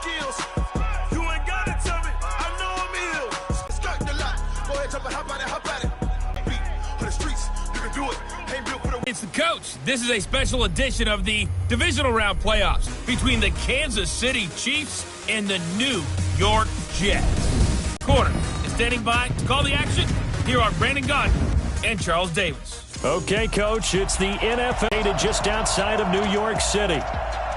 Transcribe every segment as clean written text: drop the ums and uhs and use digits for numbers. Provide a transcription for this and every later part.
skills. You ain't gotta tell me, I know I'm ill. Start the lot. Go ahead, jump it, hop at it. Beat on the streets, you can do it. Ain't built for the. It's the coach. This is a special edition of the divisional round playoffs between the Kansas City Chiefs and the New York Jets. Corner is standing by to call the action. Here are Brandon Gaudin and Charles Davis. Okay, Coach, it's the NFL just outside of New York City.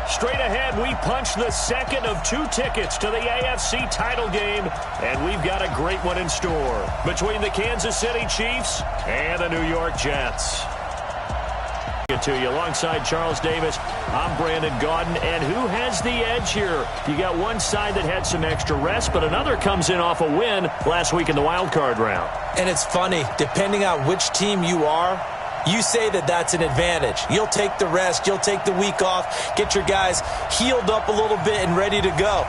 Straight ahead, we punch the second of 2 tickets to the AFC title game, and we've got a great one in store between the Kansas City Chiefs and the New York Jets. Get to you alongside Charles Davis. I'm Brandon Gaudin, and who has the edge here? You got one side that had some extra rest, but another comes in off a win last week in the wild card round. And it's funny, depending on which team you are, you say that that's an advantage. You'll take the rest, you'll take the week off, get your guys healed up a little bit and ready to go.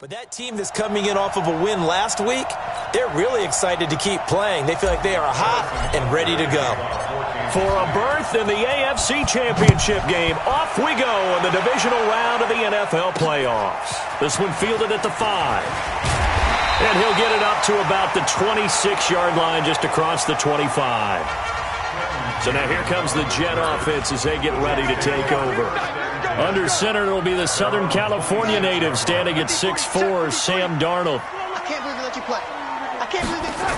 But that team that's coming in off of a win last week, they're really excited to keep playing. They feel like they are hot and ready to go. For a berth in the AFC Championship game, off we go in the divisional round of the NFL playoffs. This one fielded at the 5. And he'll get it up to about the 26-yard line just across the 25. So now here comes the Jet offense as they get ready to take over. Under center, it'll be the Southern California native standing at 6'4", Sam Darnold. I can't believe they let you play. I can't believe they play.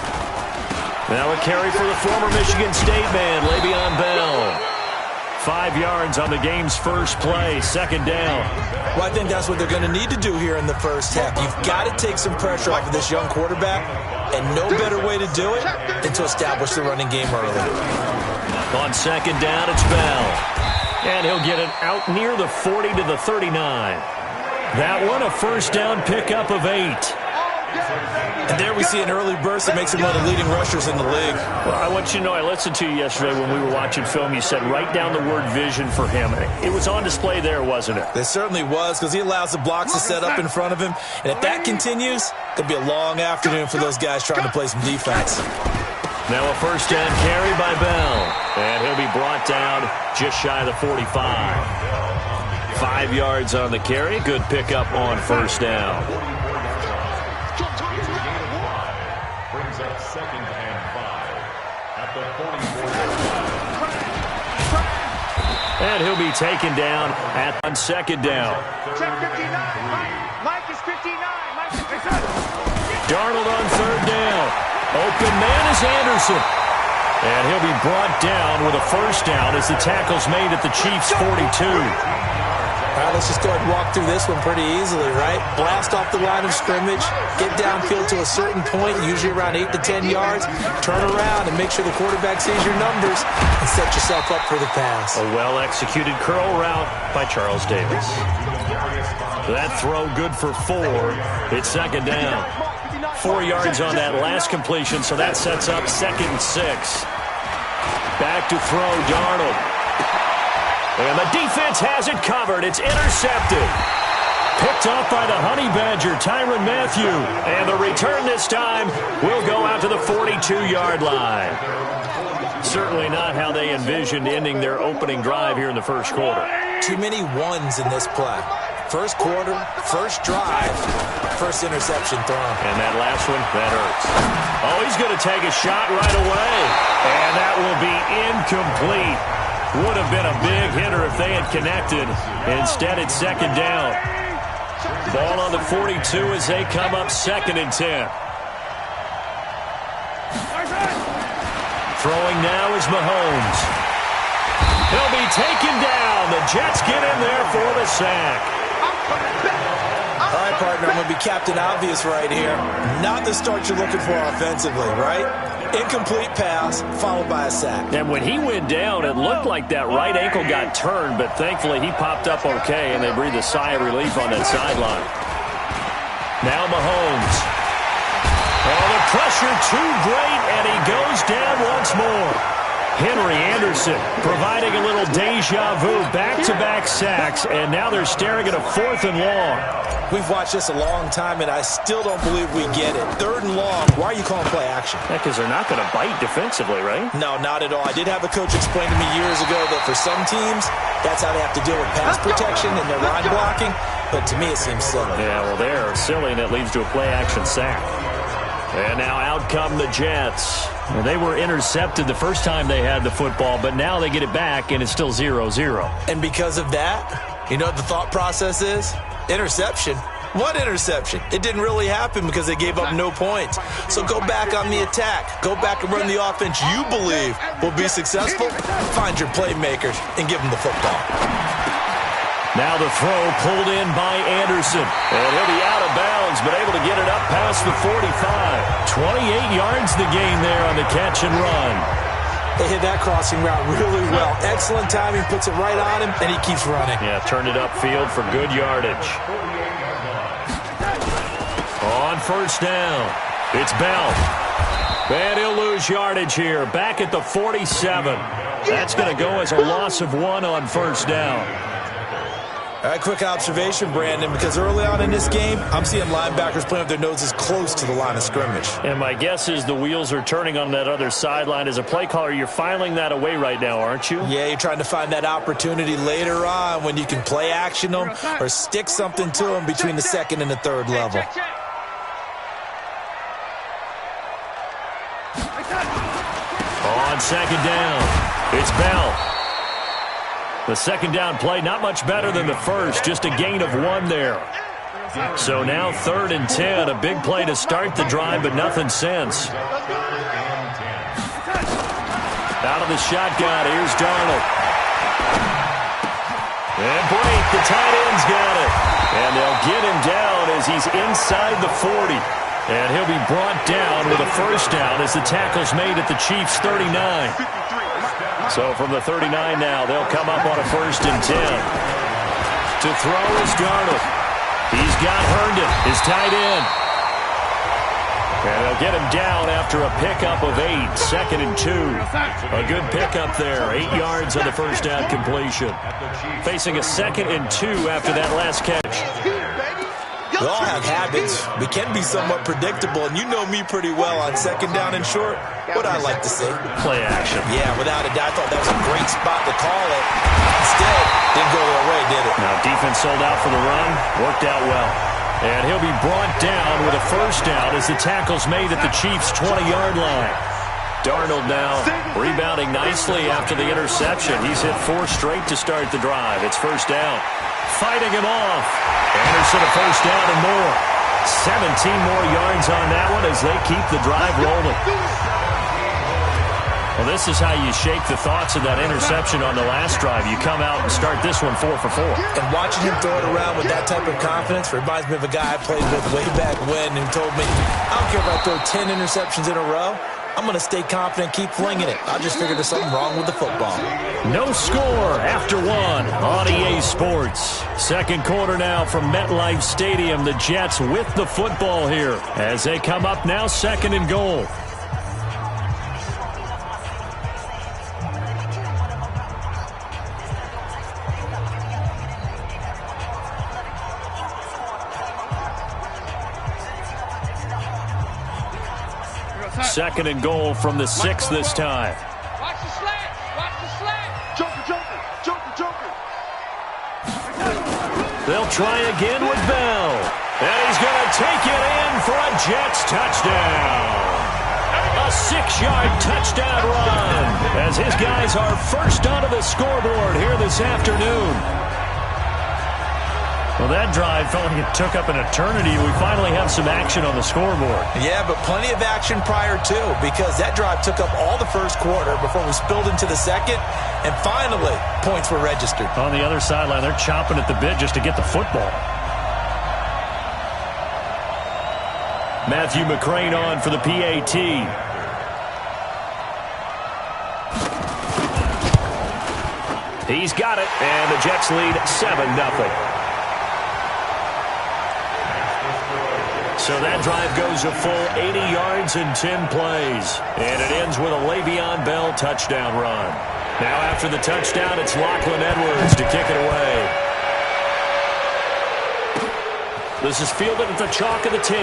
Now a carry for the former Michigan State man, Le'Veon Bell. 5 yards on the game's first play, second down. Well, I think that's what they're going to need to do here in the first half. You've got to take some pressure off of this young quarterback, and no better way to do it than to establish the running game early. On second down, it's Bell. And he'll get it out near the 40 to the 39. That one, a first down pickup of 8. And there we see an early burst that makes him one of the leading rushers in the league. Well, I want you to know, I listened to you yesterday when we were watching film. You said write down the word vision for him. It was on display there, wasn't it? It certainly was, because he allows the blocks to set up in front of him. And if that continues, it'll be a long afternoon for those guys trying to play some defense. Now a first down carry by Bell. And he'll be brought down just shy of the 45. 5 yards on the carry. Good pickup on first down. Brings up 2nd and 5 at the 44. And he'll be taken down on second down. Check 59. Mike is 59. Mike is 59. Darnold on third down. Open man is Anderson. And he'll be brought down with a first down as the tackle's made at the Chiefs' 42. All right, let's just go ahead and walk through this one pretty easily, right? Blast off the line of scrimmage, get downfield to a certain point, usually around 8 to 10 yards, turn around and make sure the quarterback sees your numbers and set yourself up for the pass. A well-executed curl route by Charles Davis. That throw good for 4. It's second down. 4 yards on that last completion, so that sets up 2nd and 6. Back to throw, Darnold. And the defense has it covered. It's intercepted. Picked off by the Honey Badger, Tyrann Mathieu. And the return this time will go out to the 42-yard line. Certainly not how they envisioned ending their opening drive here in the first quarter. Too many ones in this play. First quarter, first drive, first interception thrown. And that last one, that hurts. Oh, he's going to take a shot right away. And that will be incomplete. Would have been a big hitter if they had connected. Instead, it's second down. Ball on the 42 as they come up 2nd and 10. Throwing now is Mahomes. He'll be taken down. The Jets get in there for the sack. All right, partner, I'm going to be Captain Obvious right here. Not the start you're looking for offensively, right? Incomplete pass followed by a sack. And when he went down, it looked like that right ankle got turned, but thankfully he popped up okay, and they breathed a sigh of relief on that sideline. Now Mahomes. Oh, the pressure too great, and he goes down once more. Henry Anderson providing a little deja vu, back-to-back sacks, and now they're staring at a 4th and long. We've watched this a long time, and I still don't believe we get it. 3rd and long. Why are you calling play action? Yeah, because they're not going to bite defensively, right? No, not at all. I did have a coach explain to me years ago that for some teams, that's how they have to deal with pass protection and their line blocking. But to me, it seems silly. Yeah, well, they're silly, and it leads to a play-action sack. And now out come the Jets. Well, they were intercepted the first time they had the football, but now they get it back, and it's still 0-0. And because of that, you know what the thought process is? Interception. What interception? It didn't really happen because they gave up no points. So go back on the attack. Go back and run the offense you believe will be successful. Find your playmakers and give them the football. Now the throw pulled in by Anderson. And he'll be out of bounds, but able to get it up past the 45. 28 yards the gain there on the catch and run. They hit that crossing route really well. Excellent timing, puts it right on him, and he keeps running. Yeah, turned it upfield for good yardage. On first down, it's Bell. And he'll lose yardage here, back at the 47. That's going to go as a loss of 1 on first down. All right, quick observation, Brandon, because early on in this game, I'm seeing linebackers playing with their noses close to the line of scrimmage. And my guess is the wheels are turning on that other sideline. As a play caller, you're filing that away right now, aren't you? Yeah, you're trying to find that opportunity later on when you can play action them or stick something to them between the 2nd and the 3rd level. On second down, it's Bell. The second down play, not much better than the first, just a gain of 1 there. So now 3rd and 10, a big play to start the drive, but nothing since. Out of the shotgun, here's Darnold. And break, the tight end's got it. And they'll get him down as he's inside the 40. And he'll be brought down with a first down as the tackle's made at the Chiefs' 39. So from the 39 now, they'll come up on a 1st and 10. To throw is Darnold. He's got Herndon, his tight end. And they'll get him down after a pickup of 8, 2nd and 2. A good pickup there, 8 yards on the first down completion. Facing a 2nd and 2 after that last catch. We all have habits. We can be somewhat predictable, and you know me pretty well on 2nd down and short. What I like to see. Play action. Yeah, without a doubt. I thought that was a great spot to call it. Instead, didn't go their way, did it? Now, defense sold out for the run. Worked out well. And he'll be brought down with a first down as the tackle's made at the Chiefs' 20-yard line. Darnold now rebounding nicely after the interception. He's hit 4 straight to start the drive. It's first down. Fighting him off. Anderson a first down and more. 17 more yards on that one as they keep the drive rolling. Well, this is how you shake the thoughts of that interception on the last drive. You come out and start this one 4 for 4. And watching him throw it around with that type of confidence reminds me of a guy I played with way back when who told me, I don't care if I throw 10 interceptions in a row. I'm going to stay confident, keep flinging it. I just figured there's something wrong with the football. No score after 1 on EA Sports. Second quarter now from MetLife Stadium. The Jets with the football here as they come up now 2nd and goal. 2nd and goal from the 6 this time. Watch the slant. Watch the slant. Joker. They'll try again with Bell. And he's going to take it in for a Jets touchdown. A 6-yard touchdown run as his guys are first onto the scoreboard here this afternoon. Well, that drive felt like it took up an eternity. We finally have some action on the scoreboard. Yeah, but plenty of action prior to, because that drive took up all the first quarter before we spilled into the second, and finally, points were registered. On the other sideline, they're chomping at the bit just to get the football. Matthew McCrane on for the PAT. He's got it, and the Jets lead 7-0. So that drive goes a full 80 yards and 10 plays. And it ends with a Le'Veon Bell touchdown run. Now after the touchdown, it's Lachlan Edwards to kick it away. This is fielded at the chalk of the 10.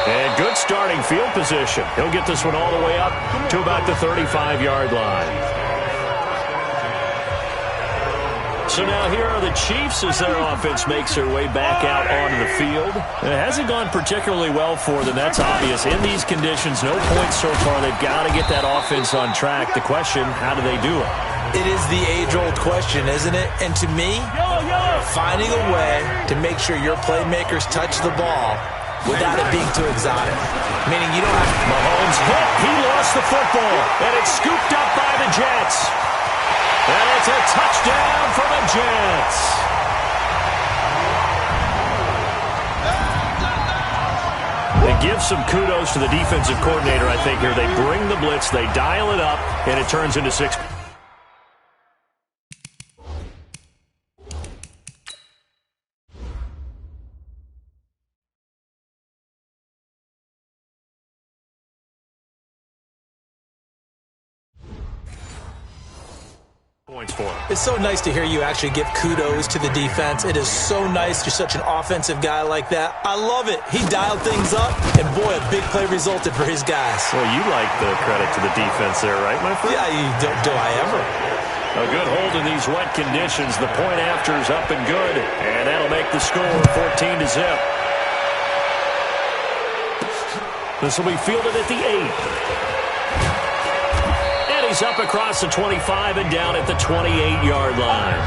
And good starting field position. He'll get this one all the way up to about the 35-yard line. So now here are the Chiefs as their offense makes their way back out onto the field. It hasn't gone particularly well for them. That's obvious. In these conditions, no points so far. They've got to get that offense on track. The question, how do they do it? It is the age-old question, isn't it? And to me, finding a way to make sure your playmakers touch the ball without it being too exotic. Meaning you don't have to... Mahomes hit. He lost the football. And it's scooped up by the Jets. And it's a touchdown for the Jets. They give some kudos to the defensive coordinator, I think, here. They bring the blitz, they dial it up, and it turns into 6. For him. It's so nice to hear you actually give kudos to the defense. It is so nice. You're such an offensive guy like that. I love it. He dialed things up, and boy, a big play resulted for his guys. Well, you like the credit to the defense there, right, my friend? Yeah, do I ever. A good hold in these wet conditions. The point after is up and good, and that'll make the score 14-0. This will be fielded at the 8. He's up across the 25 and down at the 28-yard line.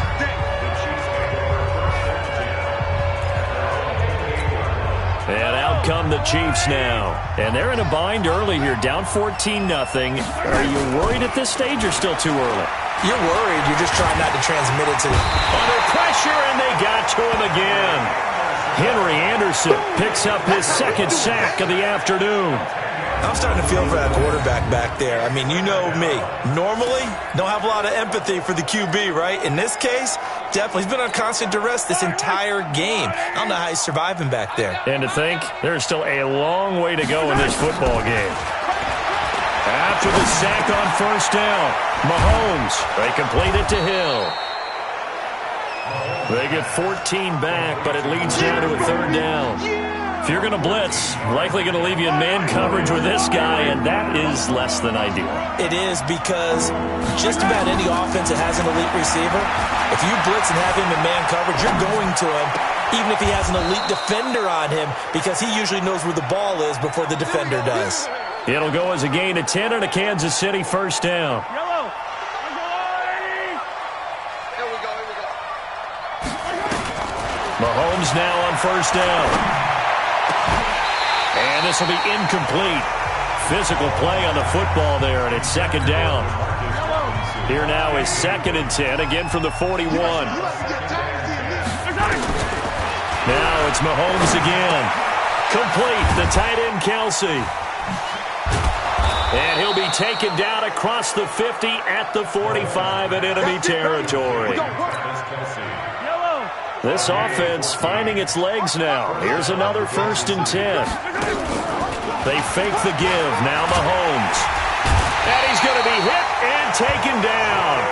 And out come the Chiefs now. And they're in a bind early here, down 14-0. Are you worried at this stage or still too early? You're worried. You're just trying not to transmit it to them. Under pressure, and they got to him again. Henry Anderson picks up his 2nd sack of the afternoon. I'm starting to feel for that quarterback back there. I mean, you know me. Normally, don't have a lot of empathy for the QB, right? In this case, definitely. He's been on constant duress this entire game. I don't know how he's surviving back there. And to think, there's still a long way to go in this football game. After the sack on 1st down, Mahomes, they complete it to Hill. They get 14 back, but it leads down to a 3rd down. If you're going to blitz, likely going to leave you in man coverage with this guy, and that is less than ideal. It is, because just about any offense that has an elite receiver, if you blitz and have him in man coverage, you're going to him, even if he has an elite defender on him, because he usually knows where the ball is before the defender does. It'll go as a gain of 10 and a Kansas City 1st down. Mahomes now on 1st down. And this will be incomplete. Physical play on the football there, and it's 2nd down. Here now is 2nd and 10, again from the 41. Now it's Mahomes again. Complete, the tight end Kelsey. And he'll be taken down across the 50 at the 45 in enemy territory. This offense finding its legs now. Here's another 1st and 10. They fake the give. Now Mahomes. And he's going to be hit and taken down.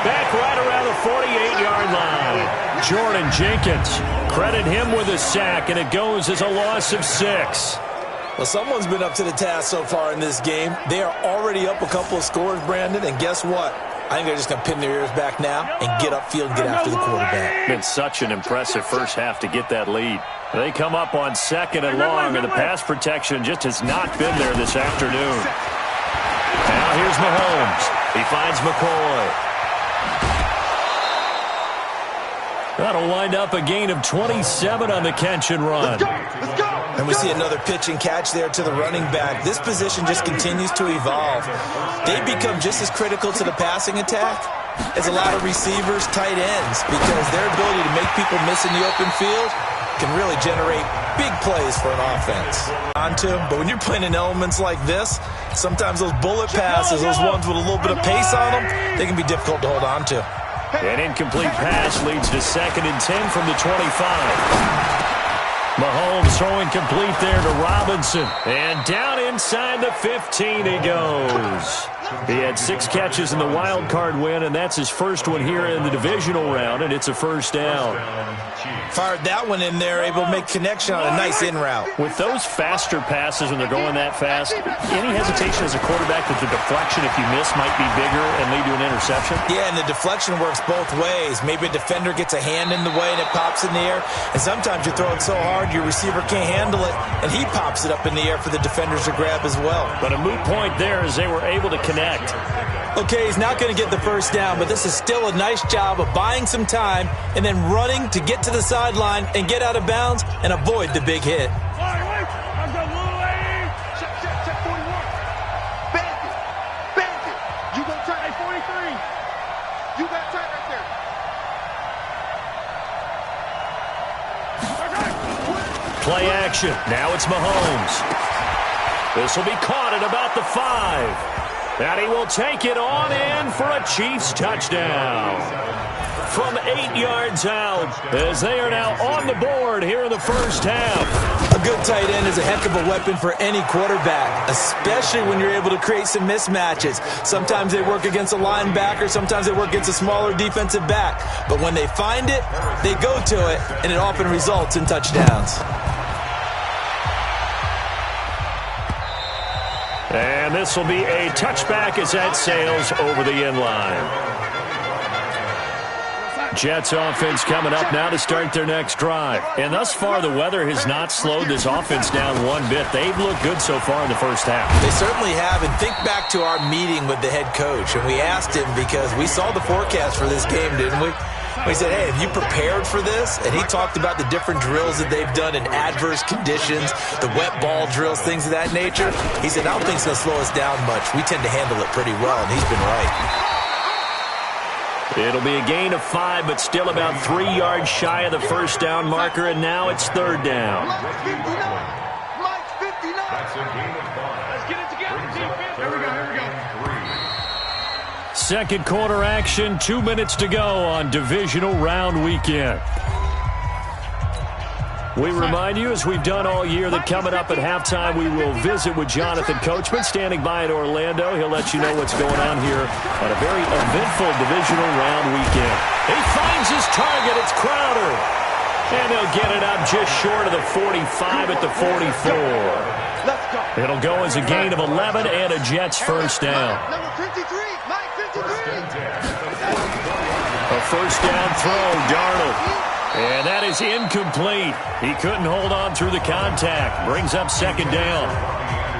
Back right around the 48-yard line. Jordan Jenkins. Credit him with a sack, and it goes as a loss of 6. Well, someone's been up to the task so far in this game. They are already up a couple of scores, Brandon, and guess what? I think they're just going to pin their ears back now and get upfield and get after the quarterback. Been such an impressive first half to get that lead. They come up on 2nd and long, and the pass protection just has not been there this afternoon. Now here's Mahomes. He finds McCoy. That'll wind up a gain of 27 on the catch and run. Let's go. And we see another pitch and catch there to the running back. This position just continues to evolve. They become just as critical to the passing attack as a lot of receivers, tight ends, because their ability to make people miss in the open field can really generate big plays for an offense. But when you're playing in elements like this, sometimes those bullet passes, those ones with a little bit of pace on them, they can be difficult to hold on to. An incomplete pass leads to 2nd and 10 from the 25. Mahomes throwing complete there to Robinson. And down inside the 15 he goes. He had 6 catches in the wild card win, and that's his first one here in the divisional round, and it's a first down. Fired that one in there, able to make connection on a nice in route. With those faster passes when they're going that fast, any hesitation as a quarterback that the deflection, if you miss, might be bigger and lead to an interception? Yeah, and the deflection works both ways. Maybe a defender gets a hand in the way and it pops in the air, and sometimes you throw it so hard your receiver can't handle it, and he pops it up in the air for the defenders to grab as well. But a moot point there as they were able to connect. Okay, he's not going to get the first down, but this is still a nice job of buying some time and then running to get to the sideline and get out of bounds and avoid the big hit. Check 41. Bandit. You go tight at 43. You got tight right there. Play action. Now it's Mahomes. This will be caught at about the 5. And he will take it on in for a Chiefs touchdown. From 8 yards out, as they are now on the board here in the first half. A good tight end is a heck of a weapon for any quarterback, especially when you're able to create some mismatches. Sometimes they work against a linebacker, sometimes they work against a smaller defensive back. But when they find it, they go to it, and it often results in touchdowns. And this will be a touchback as that sails over the end line. Jets offense coming up now to start their next drive. And thus far, the weather has not slowed this offense down one bit. They've looked good so far in the first half. They certainly have. And think back to our meeting with the head coach. And we asked him because we saw the forecast for this game, didn't we? We said, hey, have you prepared for this? And he talked about the different drills that they've done in adverse conditions, the wet ball drills, things of that nature. He said, I don't think it's going to slow us down much. We tend to handle it pretty well, and he's been right. It'll be a gain of 5, but still about 3 yards shy of the first down marker, and now it's 3rd down. Mike's 59. Mike's 59. That's a gain of 5. Let's get it together, defense. Here we go. Second quarter action, 2 minutes to go on divisional round weekend. We remind you, as we've done all year, that coming up at halftime, we will visit with Jonathan Coachman, standing by in Orlando. He'll let you know what's going on here on a very eventful divisional round weekend. He finds his target. It's Crowder. And he'll get it up just short of the 45 at the 44. Let's go. It'll go as a gain of 11 and a Jets first down. Number 53. Mike 53. A first down throw, Darnold. And that is incomplete. He couldn't hold on through the contact. Brings up 2nd down.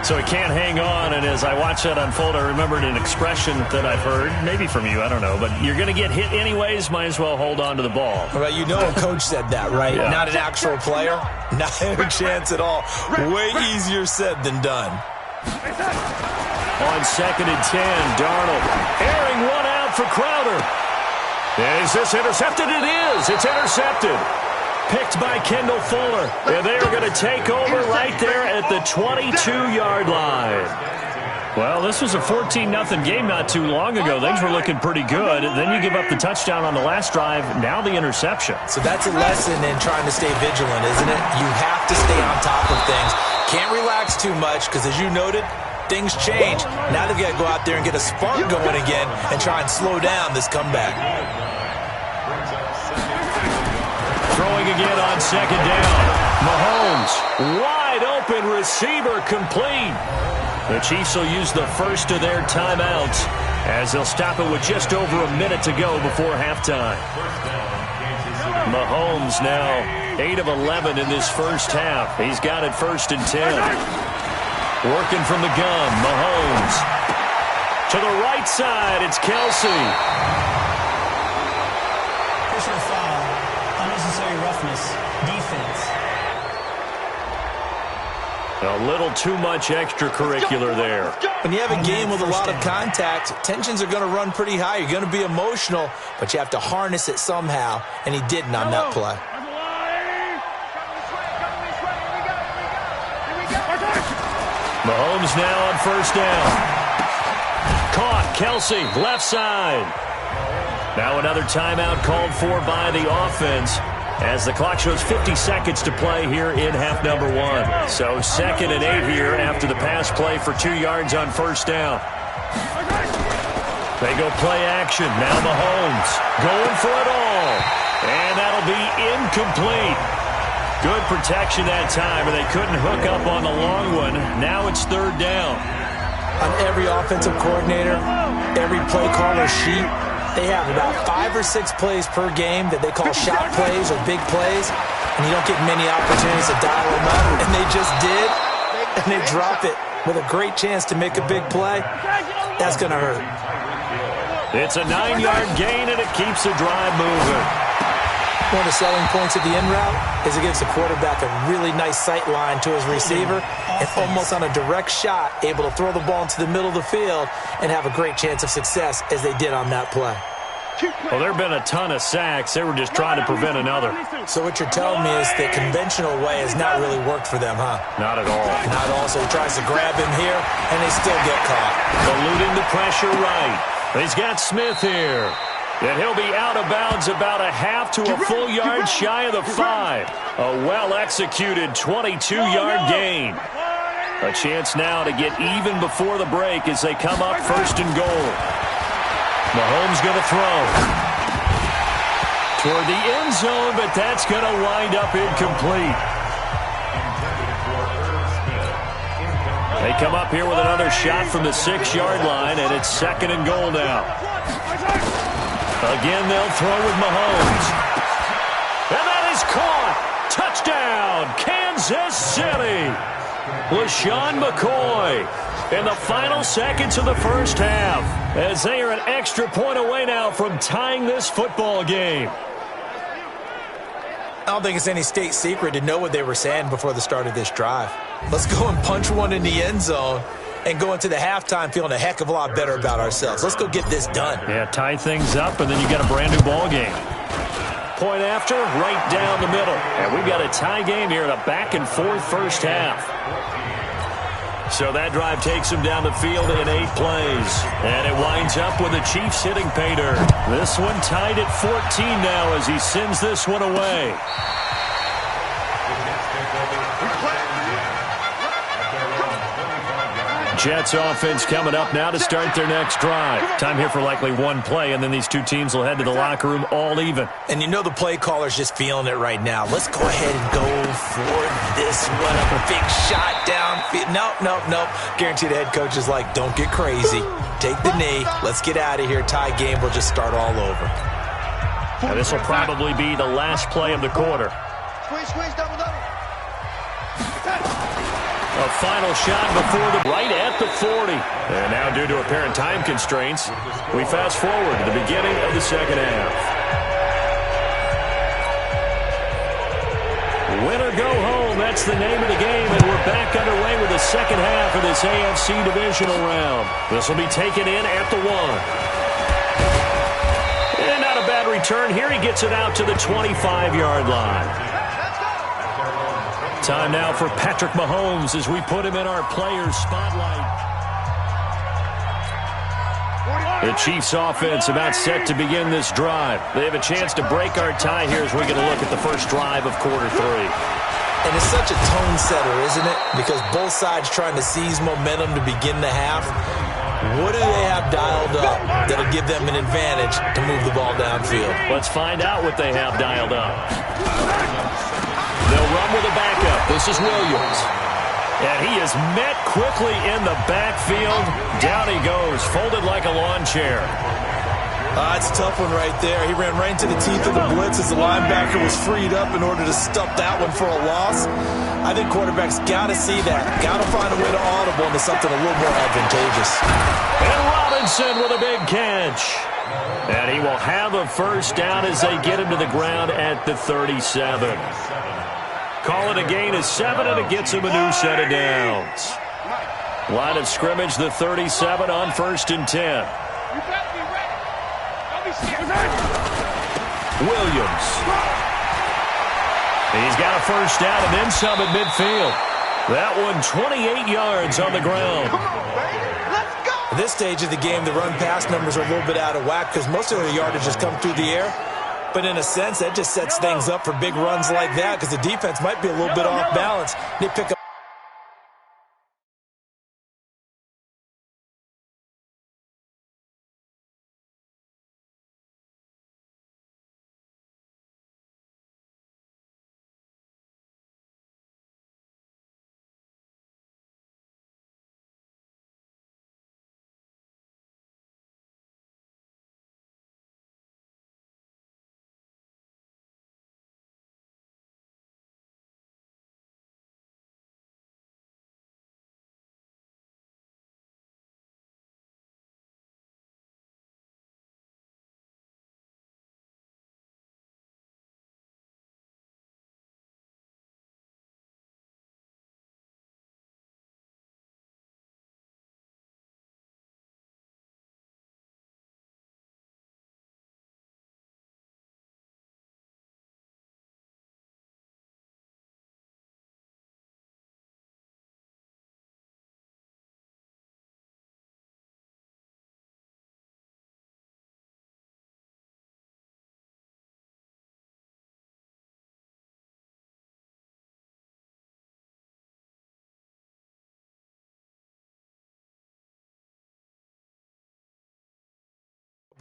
So he can't hang on, and as I watch that unfold, I remembered an expression that I've heard, maybe from you, I don't know, but you're going to get hit anyways, might as well hold on to the ball. Well, you know a coach said that, right? Yeah. Not an actual player. Not a chance at all. Way easier said than done. On 2nd and 10, Darnold airing one out for Crowder. Is this intercepted? It is. It's intercepted. Picked by Kendall Fuller. And they are going to take over right there at the 22-yard line. Well, this was a 14-0 game not too long ago. Things were looking pretty good. Then you give up the touchdown on the last drive. Now the interception. So that's a lesson in trying to stay vigilant, isn't it? You have to stay on top of things. Can't relax too much because, as you noted, things change. Now they've got to go out there and get a spark going again and try and slow down this comeback. Throwing again on 2nd down. Mahomes wide wide open receiver complete. The Chiefs will use the first of their timeouts as they'll stop it with just over a minute to go before halftime. Mahomes now 8 of 11 in this first half. He's got it 1st and 10. Working from the gun, Mahomes. To the right side, it's Kelsey. Personal foul, unnecessary roughness, defense. A little too much extracurricular there. When you have a game with a lot of contact, tensions are going to run pretty high. You're going to be emotional, but you have to harness it somehow, and he didn't on that play. Mahomes now on 1st down. Caught, Kelsey, left side. Now another timeout called for by the offense as the clock shows 50 seconds to play here in half number 1. So 2nd and 8 here after the pass play for 2 yards on 1st down. They go play action. Now Mahomes going for it all. And that'll be incomplete. Good protection that time, and they couldn't hook up on the long one. Now it's 3rd down. On every offensive coordinator, every play caller sheet, they have about 5 or 6 plays per game that they call shot plays or big plays, and you don't get many opportunities to dial them up, and they just did, and they drop it with a great chance to make a big play. That's going to hurt. It's a 9-yard gain, and it keeps the drive moving. One of the selling points of the in route is it gives the quarterback a really nice sight line to his receiver and almost on a direct shot able to throw the ball into the middle of the field and have a great chance of success as they did on that play. Well, there have been a ton of sacks. They were just trying to prevent another. So what you're telling me is the conventional way has not really worked for them, huh? Not at all. Not at all. So he tries to grab him here, and they still get caught. Eluding the pressure right. He's got Smith here. And he'll be out of bounds about a half to a full yard shy of the 5. A well-executed 22-yard gain. A chance now to get even before the break as they come up 1st and goal. Mahomes going to throw. Toward the end zone, but that's going to wind up incomplete. They come up here with another shot from the 6-yard line, and it's 2nd and goal now. Again, they'll throw with Mahomes. And that is caught. Touchdown, Kansas City. LaShawn McCoy in the final seconds of the first half as they are an extra point away now from tying this football game. I don't think it's any state secret to know what they were saying before the start of this drive. Let's go and punch one in the end zone and go into the halftime feeling a heck of a lot better about ourselves. Let's go get this done. Yeah, tie things up, and then you got a brand-new ball game. Point after, right down the middle. And we've got a tie game here in a back-and-forth first half. So that drive takes them down the field in 8 plays. And it winds up with the Chiefs hitting pay dirt. This one tied at 14 now as he sends this one away. Jets offense coming up now to start their next drive. Time here for likely one play, and then these two teams will head to the locker room all even. And you know the play caller's just feeling it right now. Let's go ahead and go for this one. A big shot downfield. Nope. Guarantee the head coach is like, don't get crazy. Take the knee. Let's get out of here. Tie game. We'll just start all over. Now this will probably be the last play of the quarter. Squeeze, double. A final shot before the right at the 40. And now due to apparent time constraints, we fast forward to the beginning of the second half. Win or go home, that's the name of the game, and we're back underway with the second half of this AFC Divisional round. This will be taken in at the 1. And not a bad return here. He gets it out to the 25-yard line. Time now for Patrick Mahomes as we put him in our players' spotlight. The Chiefs offense about set to begin this drive. They have a chance to break our tie here as we get a look at the first drive of quarter 3. And it's such a tone setter, isn't it? Because both sides trying to seize momentum to begin the half. What do they have dialed up that'll give them an advantage to move the ball downfield? Let's find out what they have dialed up. They'll run with a backup. This is Williams. And he is met quickly in the backfield. Down he goes, folded like a lawn chair. It's a tough one right there. He ran right into the teeth of the blitz as the linebacker was freed up in order to stop that one for a loss. I think quarterbacks got to see that. Got to find a way to audible into something a little more advantageous. And Robinson with a big catch. And he will have a first down as they get him to the ground at the 37. Call it a gain of 7, and it gets him a new set of downs. Line of scrimmage, the 37 on 1st and 10. Williams. He's got a first down and then some at midfield. That one 28 yards on the ground. At this stage of the game, the run-pass numbers are a little bit out of whack because most of their yardage has come through the air. But in a sense, that just sets things up for big runs like that because the defense might be a little bit off balance. They pick up.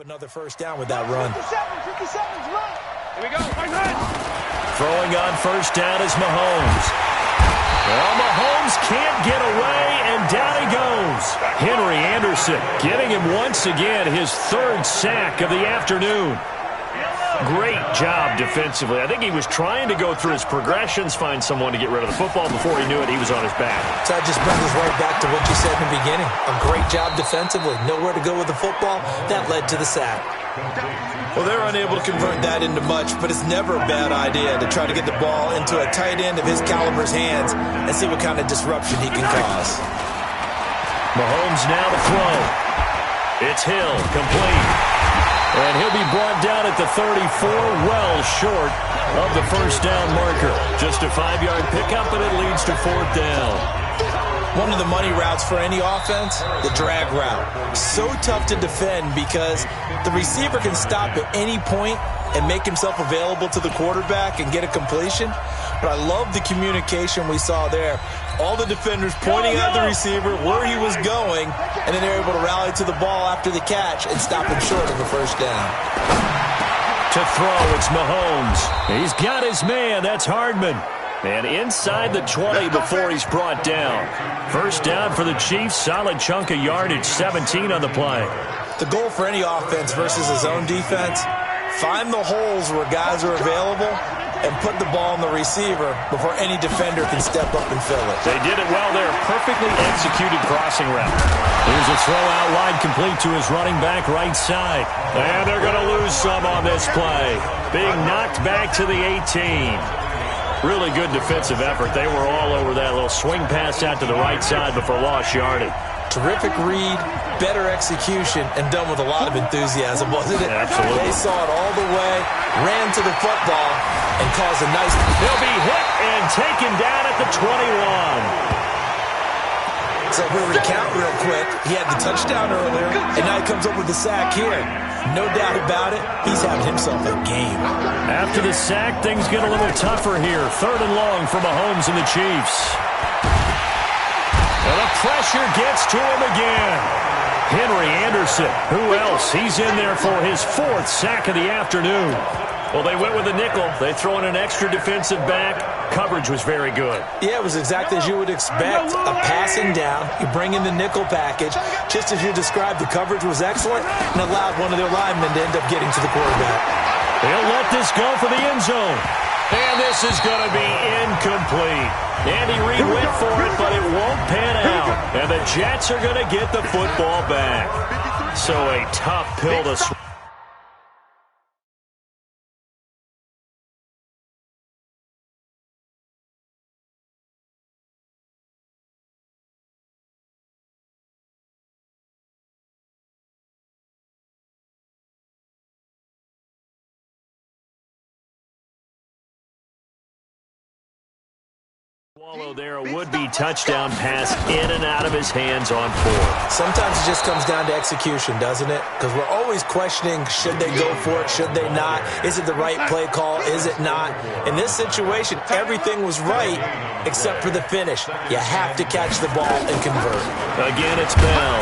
Another first down with that run. 57's run. Here we go. Throwing on first down is Mahomes. Well, Mahomes can't get away, and down he goes. Henry Anderson getting him once again his 3rd sack of the afternoon. Great job defensively. I think he was trying to go through his progressions, find someone to get rid of the football. Before he knew it, he was on his back. So that just brings us right back to what you said in the beginning. A great job defensively. Nowhere to go with the football. That led to the sack. Well, they're unable to convert that into much, but it's never a bad idea to try to get the ball into a tight end of his caliber's hands and see what kind of disruption he can cause. Mahomes now to throw. It's Hill, complete. And he'll be brought down at the 34, well short of the first down marker. Just a 5-yard pickup, and it leads to 4th down. One of the money routes for any offense, the drag route. So tough to defend because the receiver can stop at any point and make himself available to the quarterback and get a completion. But I love the communication we saw there. All the defenders pointing at the receiver where he was going, and then they're able to rally to the ball after the catch and stop him short of a first down. To throw, it's Mahomes. He's got his man. That's Hardman. And inside the 20 before he's brought down. First down for the Chiefs. Solid chunk of yardage, 17 on the play. The goal for any offense versus his own defense, find the holes where guys are available and put the ball on the receiver before any defender can step up and fill it. They did it well there. Perfectly executed crossing route. Here's a throw out wide complete to his running back right side. And they're going to lose some on this play. Being knocked back to the 18. Really good defensive effort. They were all over that little swing pass out to the right side before lost yardage. Terrific read, better execution, and done with a lot of enthusiasm, wasn't it? Absolutely. They saw it all the way, ran to the football, and caused a nice... He'll be hit and taken down at the 21. So if we recount real quick, he had the touchdown earlier, and now he comes up with the sack here. No doubt about it, he's having himself a game. After the sack, things get a little tougher here. 3rd and long for Mahomes and the Chiefs. And the pressure gets to him again. Henry Anderson, who else? He's in there for his 4th sack of the afternoon. Well, they went with a nickel. They throw in an extra defensive back. Coverage was very good. Yeah, it was exactly as you would expect. A passing down. You bring in the nickel package. Just as you described, the coverage was excellent and allowed one of their linemen to end up getting to the quarterback. They'll let this go for the end zone. And this is going to be incomplete. Andy Reid went for it, but it won't pan out. And the Jets are going to get the football back. So a tough pill to swallow. There, a would-be touchdown pass in and out of his hands on fourth. Sometimes it just comes down to execution, doesn't it? Because we're always questioning, should they go for it, should they not? Is it the right play call, is it not? In this situation, everything was right except for the finish. You have to catch the ball and convert. Again, it's Bell.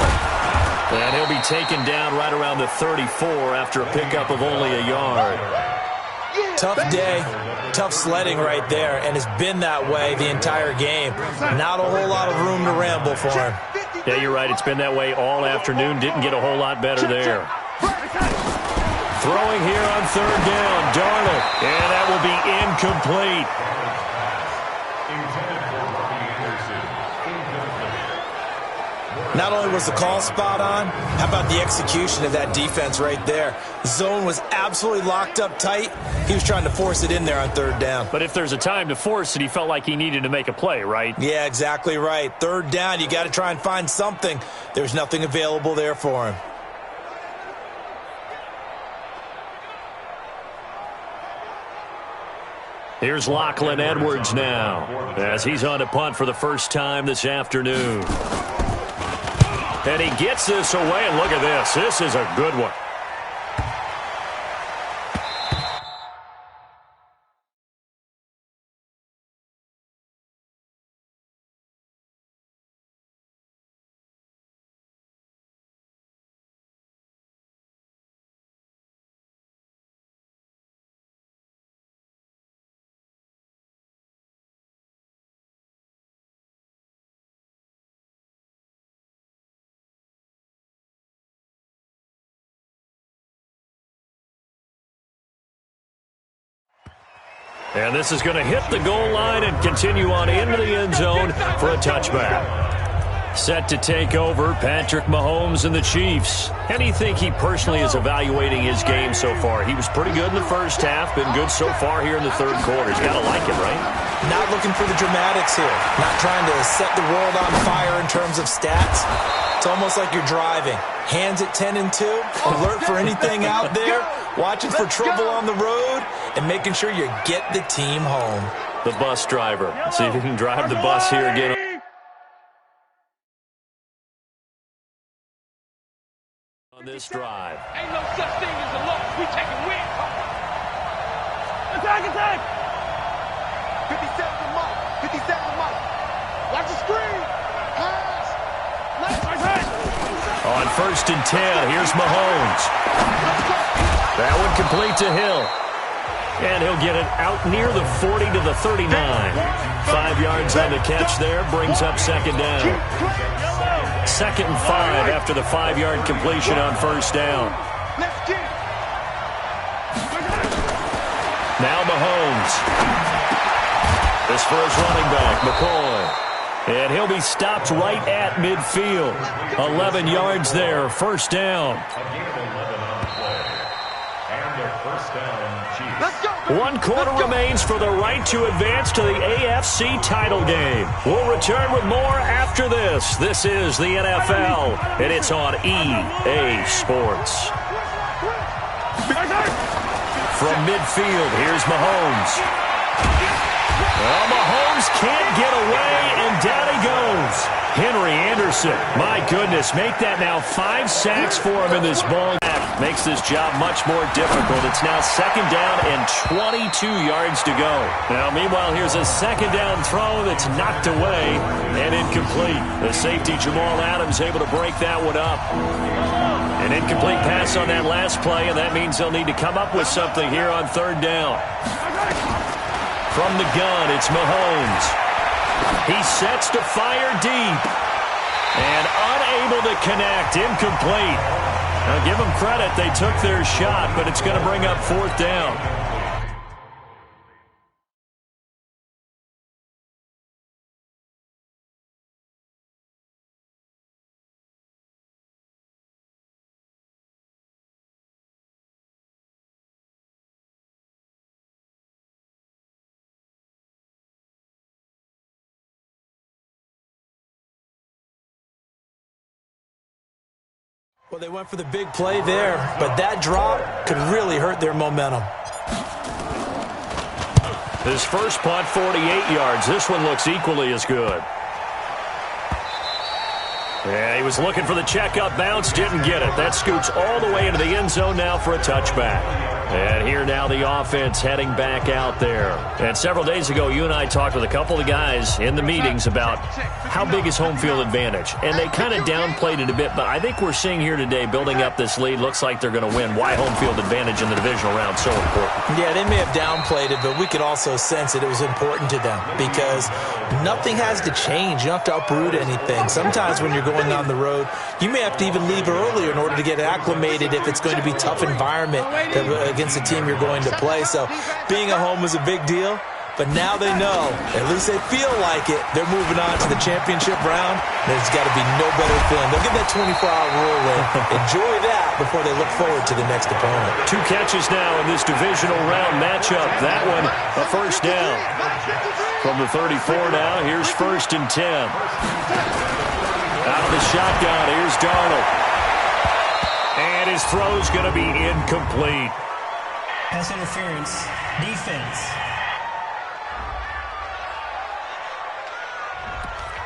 And he'll be taken down right around the 34 after a pickup of only a yard. Tough day, tough sledding right there, and it's been that way the entire game. Not a whole lot of room to ramble for him. Yeah, you're right. It's been that way all afternoon. Didn't get a whole lot better there. Throwing here on third down, Darnold. And that will be incomplete. Not only was the call spot on, how about the execution of that defense right there? Zone was absolutely locked up tight. He was trying to force it in there on third down. But if there's a time to force it, he felt like he needed to make a play, right? Yeah, exactly right. Third down, you got to try and find something. There's nothing available there for him. Here's Lachlan Edwards now, as he's on to punt for the first time this afternoon. And he gets this away, and look at this. This is a good one. And this is going to hit the goal line and continue on into the end zone for a touchback. Set to take over, Patrick Mahomes and the Chiefs. How do you think he personally is evaluating his game so far? He was pretty good in the first half, been good so far here in the third quarter. He's got to like it, right? Not looking for the dramatics here. Not trying to set the world on fire in terms of stats. It's almost like you're driving. Hands at 10 and 2, alert for anything out there, watching for trouble on the road, and making sure you get the team home. The bus driver. See if he can drive the bus here again. On this drive. Ain't no such thing as a loss. We taking win. Attack, attack. 57 to Mike. 57 to Mike. Watch the screen. Pass. On first and 10, here's Mahomes. That one complete to Hill. And he'll get it out near the 40 to the 39. 5 yards on the catch there, brings up second down. 2nd and 5 after the 5-yard completion on first down. Now Mahomes. This for his running back, McCoy. And he'll be stopped right at midfield. 11 yards there, first down. One quarter remains for the right to advance to the AFC title game. We'll return with more after this. This is the NFL, and it's on EA Sports. From midfield, here's Mahomes. Well, Mahomes can't get away, and down he goes. Henry Anderson, my goodness, make that now 5 sacks for him in this ball. Makes this job much more difficult. It's now 2nd down and 22 yards to go. Now, meanwhile, here's a 2nd down throw that's knocked away and incomplete. The safety, Jamal Adams, able to break that one up. An incomplete pass on that last play, and that means they'll need to come up with something here on 3rd down. From the gun, it's Mahomes. He sets to fire deep. And unable to connect, incomplete. Now, give them credit. They took their shot, but it's going to bring up 4th down. Well, they went for the big play there, but that drop could really hurt their momentum. His first punt, 48 yards. This one looks equally as good. Yeah, he was looking for the checkup bounce, didn't get it. That scoots all the way into the end zone now for a touchback. And here now the offense heading back out there. And several days ago, you and I talked with a couple of guys in the meetings about how big is home field advantage. And they kind of downplayed it a bit, but I think we're seeing here today, building up this lead, looks like they're going to win. Why home field advantage in the divisional round so important? Yeah, they may have downplayed it, but we could also sense that it was important to them because nothing has to change. You don't have to uproot anything. Sometimes when you're going on the road, you may have to even leave earlier in order to get acclimated if it's going to be a tough environment against the team you're going to play. So being at home was a big deal, but now they know, at least they feel like it, they're moving on to the championship round. There's got to be no better feeling. They'll get that 24-hour rule in. Enjoy that before they look forward to the next opponent. 2 catches now in this divisional round matchup. That one, a 1st down. From the 34 now, here's 1st and 10. Out of the shotgun, here's Darnold. And his throw's going to be incomplete. Pass interference. Defense.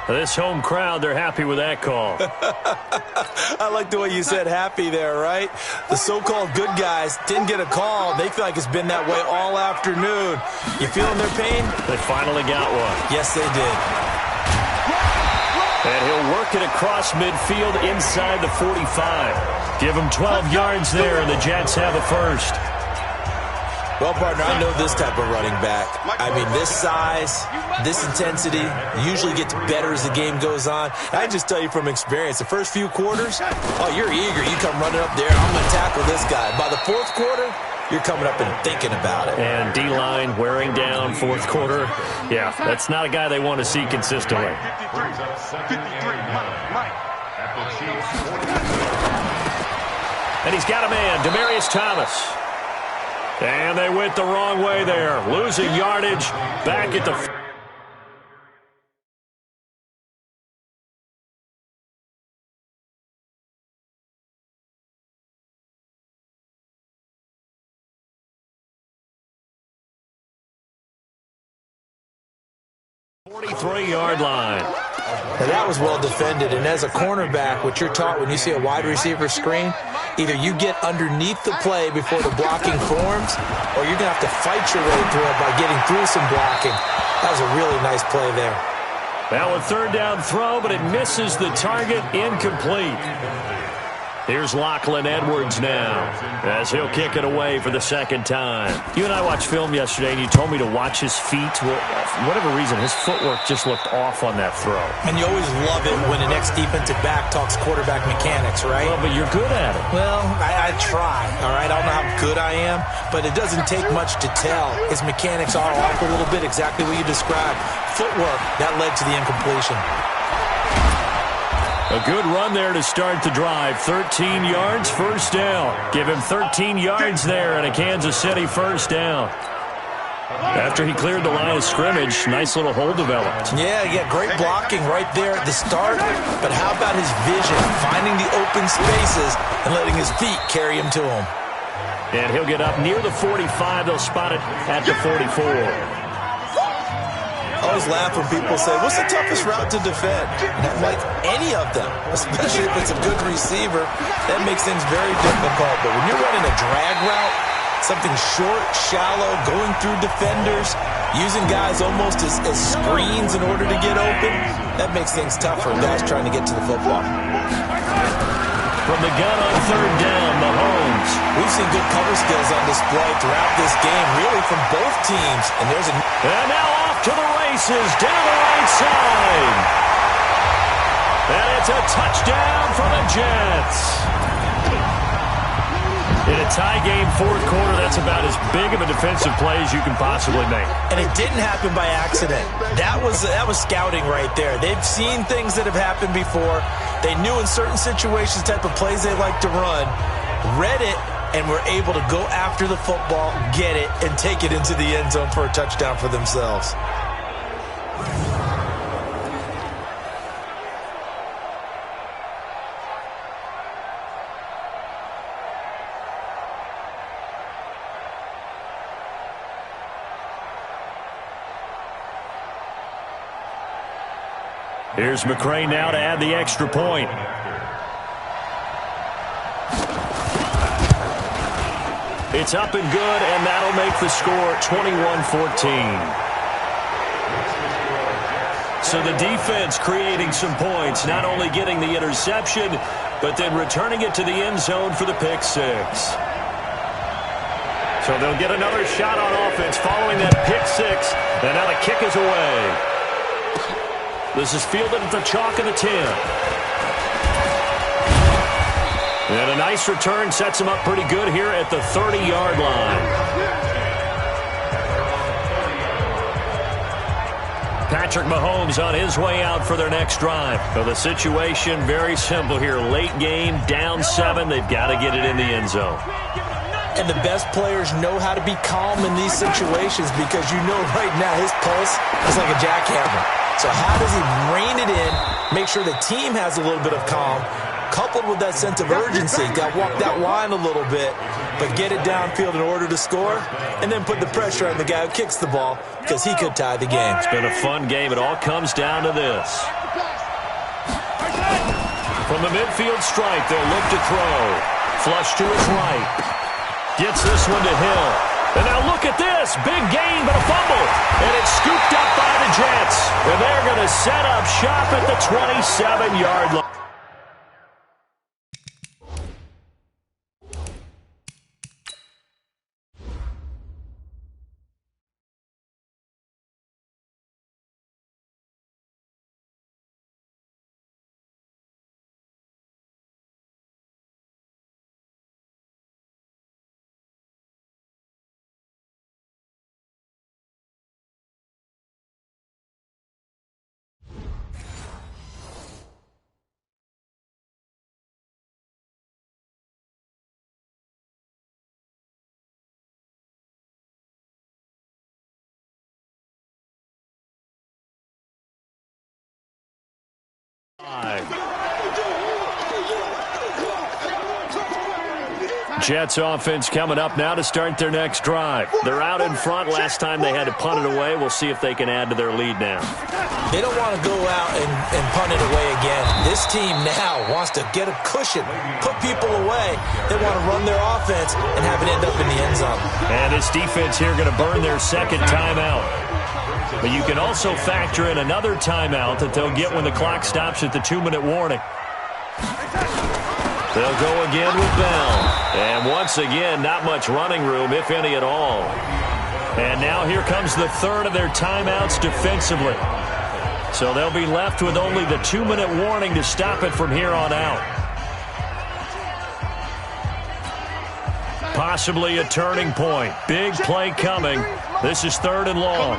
This home crowd, they're happy with that call. I like the way you said happy there, right? The so-called good guys didn't get a call. They feel like it's been that way all afternoon. You feeling their pain? They finally got one. Yes, they did. And he'll work it across midfield inside the 45. Give him 12 yards there, and the Jets have a 1st. Well, partner, I know this type of running back. I mean, this size, this intensity usually gets better as the game goes on. I just tell you from experience, the first few quarters, oh, you're eager. You come running up there, I'm going to tackle this guy. By the 4th quarter, you're coming up and thinking about it. And D-line wearing down 4th quarter. Yeah, that's not a guy they want to see consistently. And he's got a man, Demaryius Thomas. And they went the wrong way there. Losing yardage back at the... ...43-yard line. Now that was well defended, and as a cornerback, what you're taught when you see a wide receiver screen, either you get underneath the play before the blocking forms, or you're going to have to fight your way through it by getting through some blocking. That was a really nice play there. Now a 3rd down throw, but it misses the target, incomplete. Here's Lachlan Edwards now as he'll kick it away for the 2nd time. You and I watched film yesterday, and you told me to watch his feet. Well, for whatever reason, his footwork just looked off on that throw. And you always love it when an ex-defensive back talks quarterback mechanics, right? Well, but you're good at it. Well, I try, all right? I don't know how good I am, but it doesn't take much to tell. His mechanics are off a little bit, exactly what you described. Footwork, that led to the incompletion. A good run there to start the drive. 13 yards, 1st down. Give him 13 yards there and a Kansas City 1st down. After he cleared the line of scrimmage, nice little hole developed. Yeah, great blocking right there at the start. But how about his vision, finding the open spaces and letting his feet carry him to him? And he'll get up near the 45. They'll spot it at the 44. always laugh when people say, what's the toughest route to defend? And I'm like, any of them, especially if it's a good receiver, that makes things very difficult. But when you're running a drag route, something short, shallow, going through defenders, using guys almost as screens in order to get open, that makes things tougher for guys trying to get to the football. From the gun on third down, Mahomes. We've seen good cover skills on display throughout this game, really from both teams. And now off to the races, down the right side. And it's a touchdown for the Jets. In a tie game, fourth quarter, that's about as big of a defensive play as you can possibly make. And it didn't happen by accident. That was scouting right there. They've seen things that have happened before. They knew in certain situations the type of plays they like to run, read it, and were able to go after the football, get it, and take it into the end zone for a touchdown for themselves. Here's McCray now to add the extra point. It's up and good, and that'll make the score 21-14. So the defense creating some points, not only getting the interception, but then returning it to the end zone for the pick six. So they'll get another shot on offense following that pick six, and now the kick is away. This is fielded at the chalk of the 10. And a nice return sets him up pretty good here at the 30-yard line. Patrick Mahomes on his way out for their next drive. So the situation very simple here. Late game, down 7. They've got to get it in the end zone. And the best players know how to be calm in these situations because you know right now his pulse is like a jackhammer. So how does he rein it in, make sure the team has a little bit of calm, coupled with that sense of urgency, got to walk that line a little bit, but get it downfield in order to score, and then put the pressure on the guy who kicks the ball because he could tie the game. It's been a fun game. It all comes down to this. From the midfield stripe, they'll look to throw. Flush to his right. Gets this one to Hill. And now look at this. Big gain, but a fumble. And it's scooped up by the Jets. And they're going to set up shop at the 27-yard line. Jets offense coming up now to start their next drive. They're out in front. Last time they had to punt it away. We'll see if they can add to their lead now. They don't want to go out and punt it away again. This team now wants to get a cushion, put people away. They want to run their offense and have it end up in the end zone. And this defense here going to burn their second timeout. But you can also factor in another timeout that they'll get when the clock stops at the 2-minute warning. They'll go again with Bell. And once again, not much running room, if any at all. And now here comes the third of their timeouts defensively. So they'll be left with only the 2-minute warning to stop it from here on out. Possibly a turning point. Big play coming. This is third and long.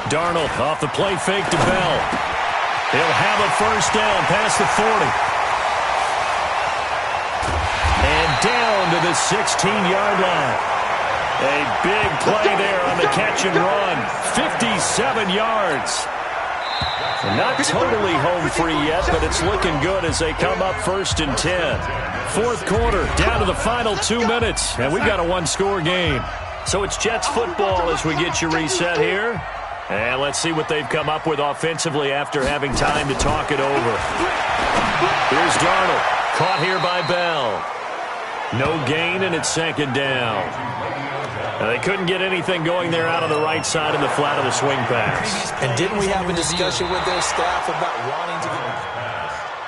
Darnold off the play fake to Bell. He'll have a first down past the 40. And down to the 16-yard line. A big play there on the catch and run. 57 yards. Not totally home free yet, but it's looking good as they come up first and 10. Fourth quarter, down to the final 2 minutes, and we've got a one-score game. So it's Jets football as we get you reset here. And let's see what they've come up with offensively after having time to talk it over. Here's Darnold. Caught here by Bell. No gain, and it's second down. Now, they couldn't get anything going there out on the right side in the flat of the swing pass. And didn't we have a discussion with their staff about wanting to get...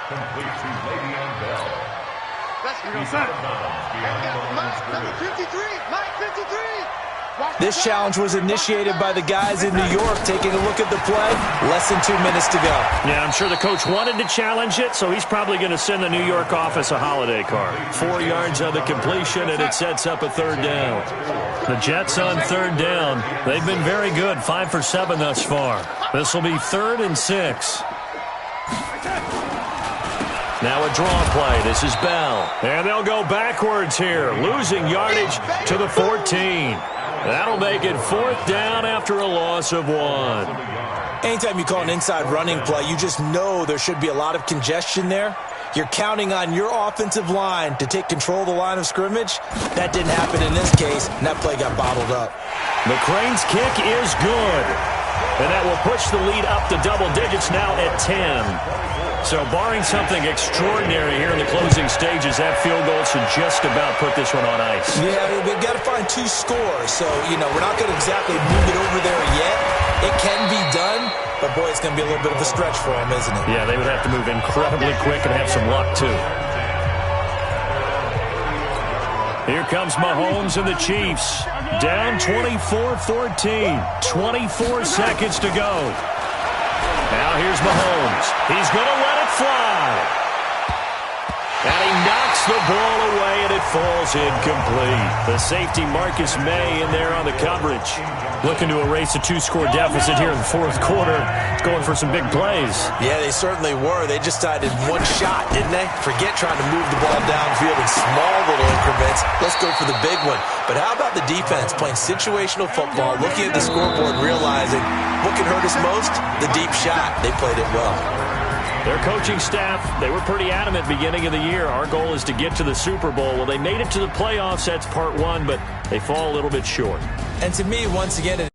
Complete to Le'Veon Bell. Number 53, Mike 53. This challenge was initiated by the guys in New York. Taking a look at the play, less than 2 minutes to go. Yeah, I'm sure the coach wanted to challenge it, so he's probably going to send the New York office a holiday card. 4 yards on the completion, and it sets up a third down. The Jets on third down. They've been very good, 5 for 7 thus far. This will be 3rd and 6. Now a draw play. This is Bell. And they'll go backwards here, losing yardage to the 14. That'll make it 4th down after a loss of 1. Anytime you call an inside running play, you just know there should be a lot of congestion there. You're counting on your offensive line to take control of the line of scrimmage. That didn't happen in this case, and that play got bottled up. McCrane's kick is good. And that will push the lead up to double digits now at 10. So barring something extraordinary here in the closing stages, that field goal should just about put this one on ice. Yeah, they've got to find 2 scores. So, we're not going to exactly move it over there yet. It can be done, but, boy, it's going to be a little bit of a stretch for them, isn't it? Yeah, they would have to move incredibly quick and have some luck, too. Here comes Mahomes and the Chiefs. Down 24-14. 24 seconds to go. Now here's Mahomes. He's going to let it fly. And he knocks the ball away, and it falls incomplete. The safety, Marcus May, in there on the coverage. Looking to erase a 2-score deficit here in the 4th quarter. It's going for some big plays. Yeah, they certainly were. They just decided one shot, didn't they? Forget trying to move the ball downfield in small little increments. Let's go for the big one. But how about the defense playing situational football, looking at the scoreboard, realizing what can hurt us most? The deep shot. They played it well. Their coaching staff, they were pretty adamant beginning of the year. Our goal is to get to the Super Bowl. Well, they made it to the playoffs. That's part 1, but they fall a little bit short. And to me, once again,